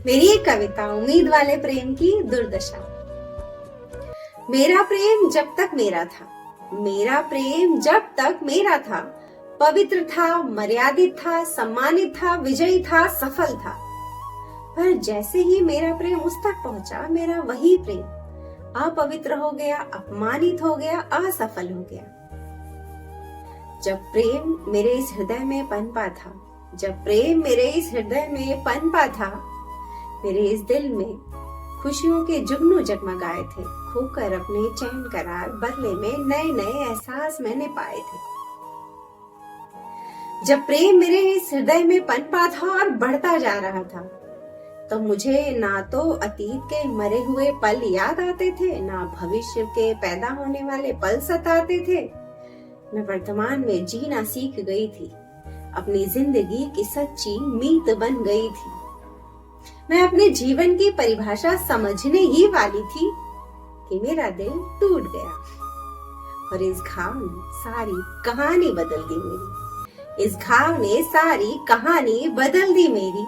मेरी एक कविता उम्मीद वाले प्रेम की दुर्दशा। मेरा प्रेम जब तक मेरा था, मेरा प्रेम जब तक मेरा था, पवित्र था, मर्यादित था, सम्मानित था, विजयी था, सफल था। पर जैसे ही मेरा प्रेम उस तक पहुंचा, मेरा वही प्रेम अपवित्र हो गया, अपमानित हो गया, असफल हो गया। जब प्रेम मेरे इस हृदय में पनपा था, जब प्रेम मेरे इस हृदय में पनपा था, मेरे इस दिल में खुशियों के जुगनू जगमगाए थे। खोकर अपने चैन करार बदले में नए नए एहसास मैंने पाए थे। जब प्रेम मेरे इस हृदय में पनपा था और बढ़ता जा रहा था, तो मुझे ना तो अतीत के मरे हुए पल याद आते थे, ना भविष्य के पैदा होने वाले पल सताते थे। मैं वर्तमान में जीना सीख गई थी, अपनी जिंदगी की सच्ची मीत बन गई थी। मैं अपने जीवन की परिभाषा समझने ही वाली थी कि मेरा दिल टूट गया और इस घाव ने सारी कहानी बदल दी मेरी। इस घाव ने सारी कहानी बदल दी मेरी।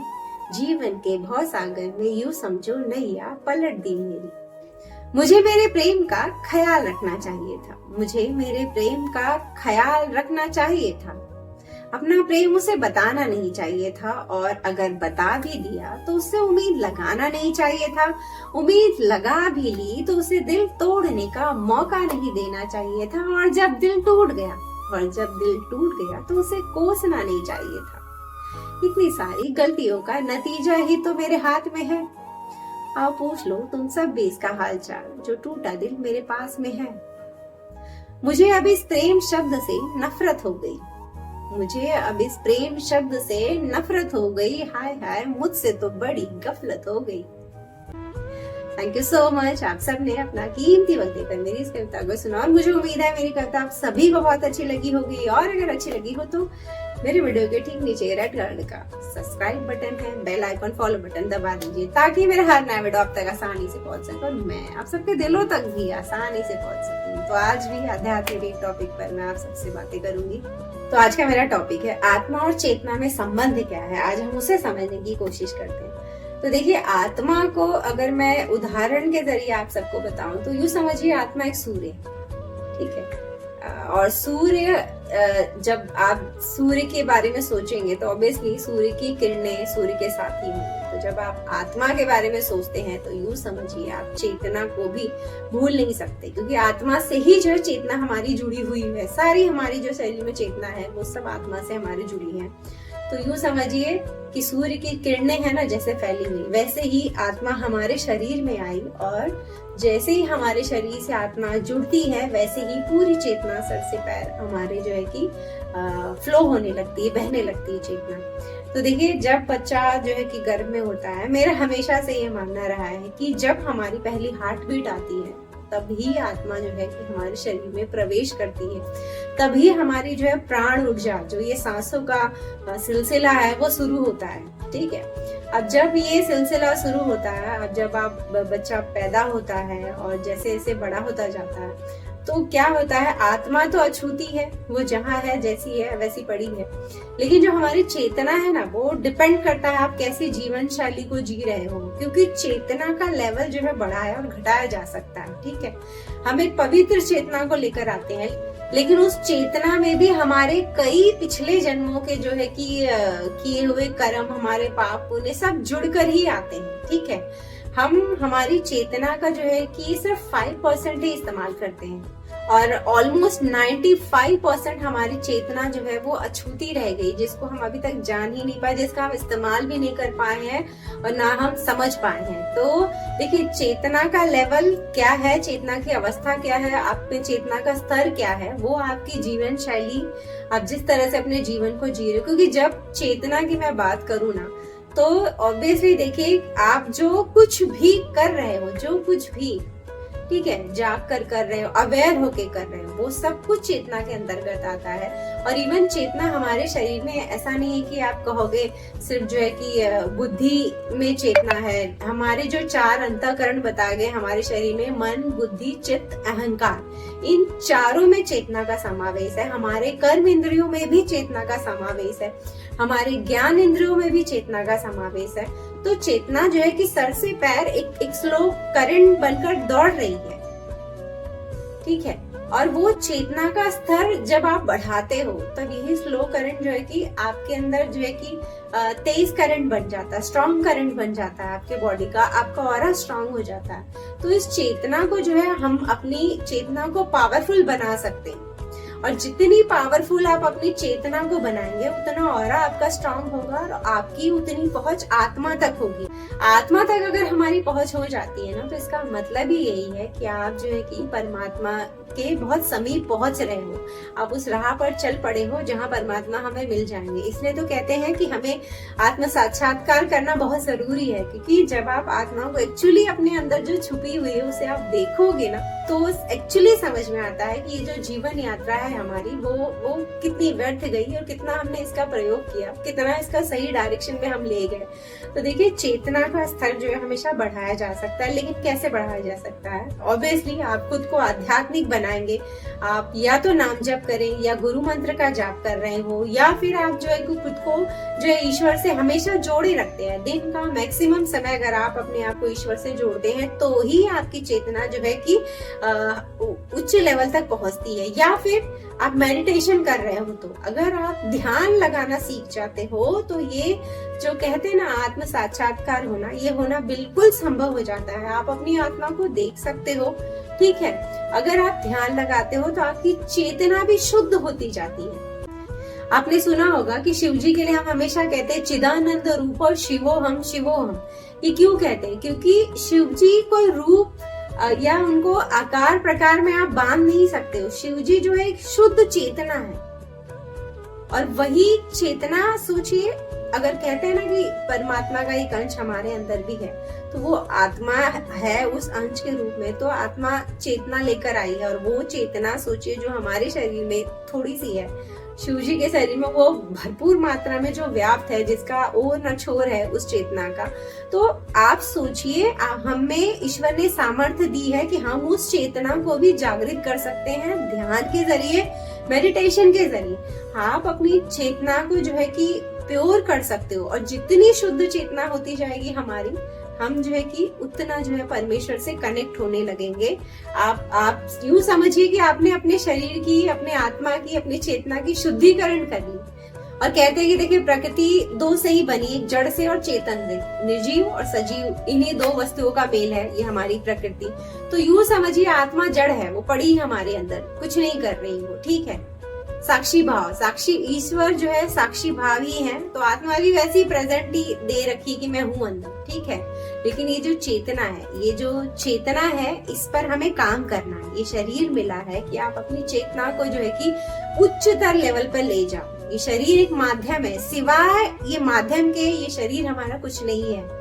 जीवन के भवसागर में यूं समझो नैया पलट दी मेरी। मुझे मेरे प्रेम का ख्याल रखना चाहिए था, मुझे मेरे प्रेम का ख्याल रखना चाहिए था। अपना प्रेम उसे बताना नहीं चाहिए था, और अगर बता भी दिया तो उससे उम्मीद लगाना नहीं चाहिए था। उम्मीद लगा भी ली तो उसे दिल तोड़ने का मौका नहीं देना चाहिए था। और जब दिल टूट गया तो उसे कोसना नहीं चाहिए था। इतनी सारी गलतियों का नतीजा ही तो मेरे हाथ में है। आओ पूछ लो तुम सब भी इसका हालचाल, जो टूटा दिल मेरे पास में है। मुझे अब इस प्रेम शब्द से नफरत हो गई, मुझे अब इस प्रेम शब्द से नफरत हो गई। हाय हाय, मुझसे तो बड़ी गफलत हो गई। थैंक यू सो मच, आप सब ने अपना कीमती वक्त देकर मेरी इस कविता को सुना, और मुझे उम्मीद है मेरी कविता आप सभी को बहुत अच्छी लगी होगी। और अगर अच्छी लगी हो तो मेरे वीडियो के ठीक नीचे रेड कलर का सब्सक्राइब बटन है, बेल आइकन, फॉलो बटन दबा दीजिए, ताकि मेरा हर नया वीडियो आप तक आसानी से पहुंच सके और मैं आप सबके दिलों तक भी आसानी से पहुंच सकूं। तो आज भी आध्यात्मिक टॉपिक पर मैं आप सबसे बातें करूंगी। तो आज का मेरा टॉपिक है आत्मा और चेतना में संबंध क्या है। आज हम उसे समझने की कोशिश करते हैं। तो देखिए, आत्मा को अगर मैं उदाहरण के जरिए आप सबको बताऊं तो यूं समझिए, आत्मा एक सूर्य, ठीक है। और सूर्य, जब आप सूर्य के बारे में सोचेंगे तो ऑब्वियसली सूर्य की किरणें सूर्य के साथ ही होंगी। तो जब आप आत्मा के बारे में सोचते हैं तो यूं समझिए आप चेतना को भी भूल नहीं सकते, क्योंकि आत्मा से ही जो है चेतना हमारी जुड़ी हुई है। सारी हमारी जो शरीर में चेतना है वो सब आत्मा से हमारी जुड़ी है। तो यूं समझिए कि सूर्य की किरणें है ना जैसे फैली हुई, वैसे ही आत्मा हमारे शरीर में आई, और जैसे ही हमारे शरीर से आत्मा जुड़ती है वैसे ही पूरी चेतना सर से पैर हमारे जो है कि फ्लो होने लगती है, बहने लगती है चेतना। तो देखिए, जब बच्चा जो है कि गर्भ में होता है, मेरा हमेशा से ये मानना रहा है कि जब हमारी पहली हार्ट बीट आती है तभी आत्मा जो है कि हमारे शरीर में प्रवेश करती है, तभी हमारी जो है प्राण ऊर्जा, जो ये सांसों का सिलसिला है वो शुरू होता है, ठीक है। अब जब ये सिलसिला शुरू होता है, अब जब आप बच्चा पैदा होता है और जैसे जैसे बड़ा होता जाता है, तो क्या होता है, आत्मा तो अछूती है, वो जहाँ है जैसी है वैसी पड़ी है, लेकिन जो हमारी चेतना है ना, वो डिपेंड करता है आप कैसी जीवन शैली को जी रहे हो, क्योंकि चेतना का लेवल जो है बढ़ाया और घटाया जा सकता है, ठीक है। हम एक पवित्र चेतना को लेकर आते हैं, लेकिन उस चेतना में भी हमारे कई पिछले जन्मों के जो है कि किए हुए कर्म, हमारे पाप पुण्य सब जुड़कर ही आते हैं, ठीक है। हम हमारी चेतना का जो है कि सिर्फ 5% ही इस्तेमाल करते हैं, और ऑलमोस्ट 95% हमारी चेतना जो है वो अछूती रह गई, जिसको हम अभी तक जान ही नहीं पाए, जिसका हम इस्तेमाल भी नहीं कर पाए हैं और ना हम समझ पाए हैं। तो देखिए, चेतना का लेवल क्या है, चेतना की अवस्था क्या है, आप में चेतना का स्तर क्या है, वो आपकी जीवन शैली, आप जिस तरह से अपने जीवन को जी रहे हो। क्योंकि जब चेतना की मैं बात करूँ ना, तो ऑब्वियसली देखिए, आप जो कुछ भी कर रहे हो, जो कुछ भी, ठीक है, जाग कर रहे हो, अवेयर होके कर रहे हो, वो सब कुछ चेतना के अंतर्गत आता है। और इवन चेतना हमारे शरीर में ऐसा नहीं है कि आप कहोगे सिर्फ जो है कि बुद्धि में चेतना है। हमारे जो 4 अंतःकरण बताए गए हमारे शरीर में, मन, बुद्धि, चित्त, अहंकार, इन चारों में चेतना का समावेश है। हमारे कर्म इंद्रियों में भी चेतना का समावेश है, हमारे ज्ञान इंद्रियों में भी चेतना का समावेश है। तो चेतना जो है कि सर से पैर एक स्लो करंट बनकर दौड़ रही है, ठीक है। और वो चेतना का स्तर जब आप बढ़ाते हो तब यही स्लो करंट जो है कि आपके अंदर जो है कि तेज करंट बन जाता है, स्ट्रॉन्ग करंट बन जाता है आपके बॉडी का, आपका ऑरा स्ट्रॉन्ग हो जाता है। तो इस चेतना को जो है हम अपनी चेतना को पावरफुल बना सकते हैं, और जितनी पावरफुल आप अपनी चेतना को बनाएंगे उतना ऑरा आपका स्ट्रांग होगा और आपकी उतनी पहुंच आत्मा तक होगी। आत्मा तक अगर हमारी पहुंच हो जाती है ना, तो इसका मतलब ही यही है कि आप जो है कि परमात्मा के बहुत समीप पहुंच रहे हो, आप उस राह पर चल पड़े हो जहां परमात्मा हमें मिल जाएंगे। इसलिए तो कहते हैं कि हमें आत्म साक्षात्कार करना बहुत जरूरी है, क्योंकि जब आप आत्मा को एक्चुअली अपने अंदर जो छुपी हुई है उसे आप देखोगे ना, तो एक्चुअली समझ में आता है कि ये जो जीवन यात्रा है हमारी वो कितनी व्यर्थ गई और कितना हमने इसका प्रयोग किया, कितना इसका सही डायरेक्शन में हम ले गए। तो देखिए, चेतना का स्तर जो है हमेशा बढ़ाया जा सकता है, लेकिन कैसे बढ़ाया जा सकता है? ऑब्वियसली आप खुद को आध्यात्मिक बनाएंगे। आप या तो नाम जप करें, या गुरु मंत्र का जाप कर रहे हो, या फिर आप जो है खुद को जो है ईश्वर से हमेशा जोड़े रखते हैं। दिन का मैक्सिमम समय अगर आप अपने आप को ईश्वर से जोड़ते हैं तो ही आपकी चेतना जो है कि उच्च लेवल तक पहुंचती है। या फिर आप मेडिटेशन कर रहे हो, तो अगर आप ध्यान लगाना सीख जाते हो तो ये जो कहते हैं ना आत्म साक्षात्कार होना, ये होना बिल्कुल संभव हो जाता है। आप अपनी आत्मा को देख सकते हो, ठीक है। अगर आप ध्यान लगाते हो तो आपकी चेतना भी शुद्ध होती जाती है। आपने सुना होगा कि शिव जी के लिए हम हमेशा कहते हैं चिदानंद रूप और शिवोहम शिवोहम। ये क्यों कहते हैं? क्योंकि शिव जी कोई रूप या उनको आकार प्रकार में आप बांध नहीं सकते हो। शिव जी जो है एक शुद्ध चेतना है, और वही चेतना सोचिए, अगर कहते हैं ना कि परमात्मा का एक अंश हमारे अंदर भी है, तो वो आत्मा है उस अंश के रूप में। तो आत्मा चेतना लेकर आई है, और वो चेतना सोचिए जो हमारे शरीर में थोड़ी सी है, शिव जी के शरीर में वो भरपूर मात्रा में जो व्याप्त है, जिसका ओर न छोर है उस चेतना का। तो आप सोचिए, हमें ईश्वर ने सामर्थ्य दी है कि हम उस चेतना को भी जागृत कर सकते हैं ध्यान के जरिए, मेडिटेशन के जरिए। आप अपनी चेतना को जो है कि प्योर कर सकते हो, और जितनी शुद्ध चेतना होती जाएगी हमारी, हम जो है कि उतना जो है परमेश्वर से कनेक्ट होने लगेंगे। आप यूं समझिए कि आपने अपने शरीर की, अपने आत्मा की, अपनी चेतना की शुद्धिकरण कर ली। और कहते हैं कि देखिए, प्रकृति दो से ही बनी, एक जड़ से और चेतन से, निर्जीव और सजीव, इन्हीं दो वस्तुओं का मेल है ये हमारी प्रकृति। तो यूं समझिए आत्मा जड़ है, वो पड़ी हमारे अंदर, कुछ नहीं कर रही वो, ठीक है। साक्षी भाव, साक्षी ईश्वर जो है साक्षी भाव ही है, तो आत्मा भी वैसी प्रेजेंट ही दे रखी कि मैं हूं अंदर, ठीक है। लेकिन ये जो चेतना है, ये जो चेतना है, इस पर हमें काम करना है। ये शरीर मिला है कि आप अपनी चेतना को जो है कि उच्चतर लेवल पर ले जाओ। ये शरीर एक माध्यम है, सिवाय ये माध्यम के ये शरीर हमारा कुछ नहीं है।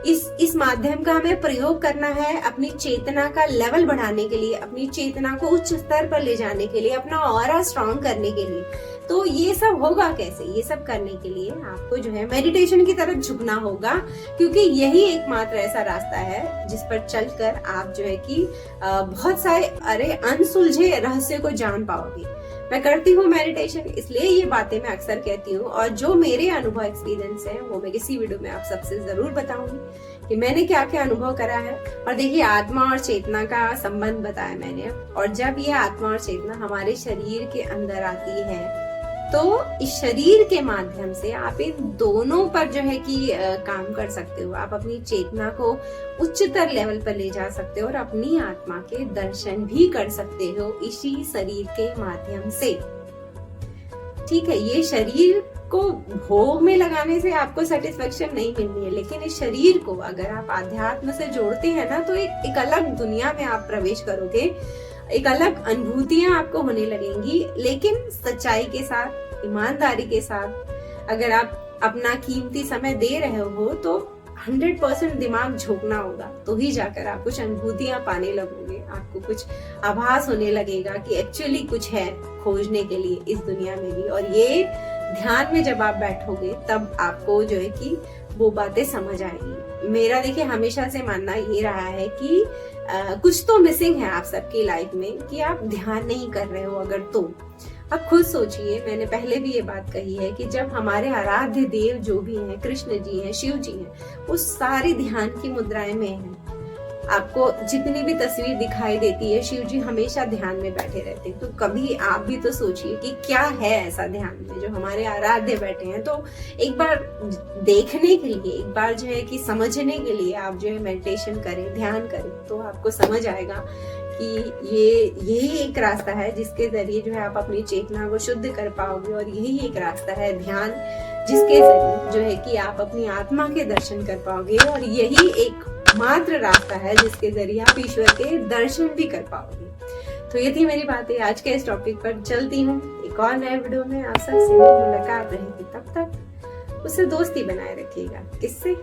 इस माध्यम का हमें प्रयोग करना है अपनी चेतना का लेवल बढ़ाने के लिए, अपनी चेतना को उच्च स्तर पर ले जाने के लिए, अपना ऑरा स्ट्रॉन्ग करने के लिए। तो ये सब होगा कैसे? ये सब करने के लिए आपको जो है मेडिटेशन की तरफ झुकना होगा, क्योंकि यही एकमात्र ऐसा रास्ता है जिस पर चलकर आप जो है कि बहुत सारे अनसुलझे रहस्य को जान पाओगे। मैं करती हूँ मेडिटेशन, इसलिए ये बातें मैं अक्सर कहती हूँ, और जो मेरे अनुभव एक्सपीरियंस है वो मैं किसी वीडियो में आप सबसे जरूर बताऊंगी कि मैंने क्या क्या अनुभव करा है। और देखिए, आत्मा और चेतना का संबंध बताया मैंने, और जब ये आत्मा और चेतना हमारे शरीर के अंदर आती है, तो इस शरीर के माध्यम से आप इन दोनों पर जो है कि काम कर सकते हो। आप अपनी चेतना को उच्चतर लेवल पर ले जा सकते हो, और अपनी आत्मा के दर्शन भी कर सकते हो इसी शरीर के माध्यम से, ठीक है। ये शरीर को भोग में लगाने से आपको सेटिस्फेक्शन नहीं मिलनी है, लेकिन इस शरीर को अगर आप आध्यात्म से जोड़ते हैं ना, तो एक अलग दुनिया में आप प्रवेश करोगे, एक अलग अनुभूतियां आपको होने लगेंगी। लेकिन सच्चाई के साथ, ईमानदारी के साथ अगर आप अपना कीमती समय दे रहे हो, तो 100% दिमाग झोंकना होगा, तो ही जाकर आप कुछ अनुभूतियां पाने लगोगे, आपको कुछ आभास होने लगेगा कि एक्चुअली कुछ है खोजने के लिए इस दुनिया में भी। और ये ध्यान में जब आप बैठोगे, तब आपको जो है कि वो बातें समझ आएंगी। मेरा देखिए हमेशा से मानना ये रहा है कि कुछ तो मिसिंग है आप सबकी लाइफ में, कि आप ध्यान नहीं कर रहे हो अगर तो। अब खुद सोचिए, मैंने पहले भी ये बात कही है कि जब हमारे आराध्य देव जो भी हैं, कृष्ण जी हैं, शिव जी हैं, वो सारी ध्यान की मुद्राएं में हैं। आपको जितनी भी तस्वीर दिखाई देती है, शिव जी हमेशा ध्यान में बैठे रहते हैं। तो कभी आप भी तो सोचिए कि क्या है ऐसा ध्यान में जो हमारे आराध्य बैठे हैं। तो एक बार देखने के लिए, एक बार जो है कि समझने के लिए आप जो है मेडिटेशन करें, ध्यान करें, तो आपको समझ आएगा कि यही एक रास्ता है जिसके जरिए जो है आप अपनी चेतना को शुद्ध कर पाओगे। और यही एक रास्ता है ध्यान, जिसके जरिए जो है कि आप अपनी आत्मा के दर्शन कर पाओगे। और यही एक मात्र रास्ता है जिसके जरिए आप ईश्वर के दर्शन भी कर पाओगे। तो ये थी मेरी बातें आज के इस टॉपिक पर। चलती हूँ एक और नए वीडियो में, आप सबसे मुलाकात रहेगी। तब तक उससे दोस्ती बनाए रखिएगा। किससे?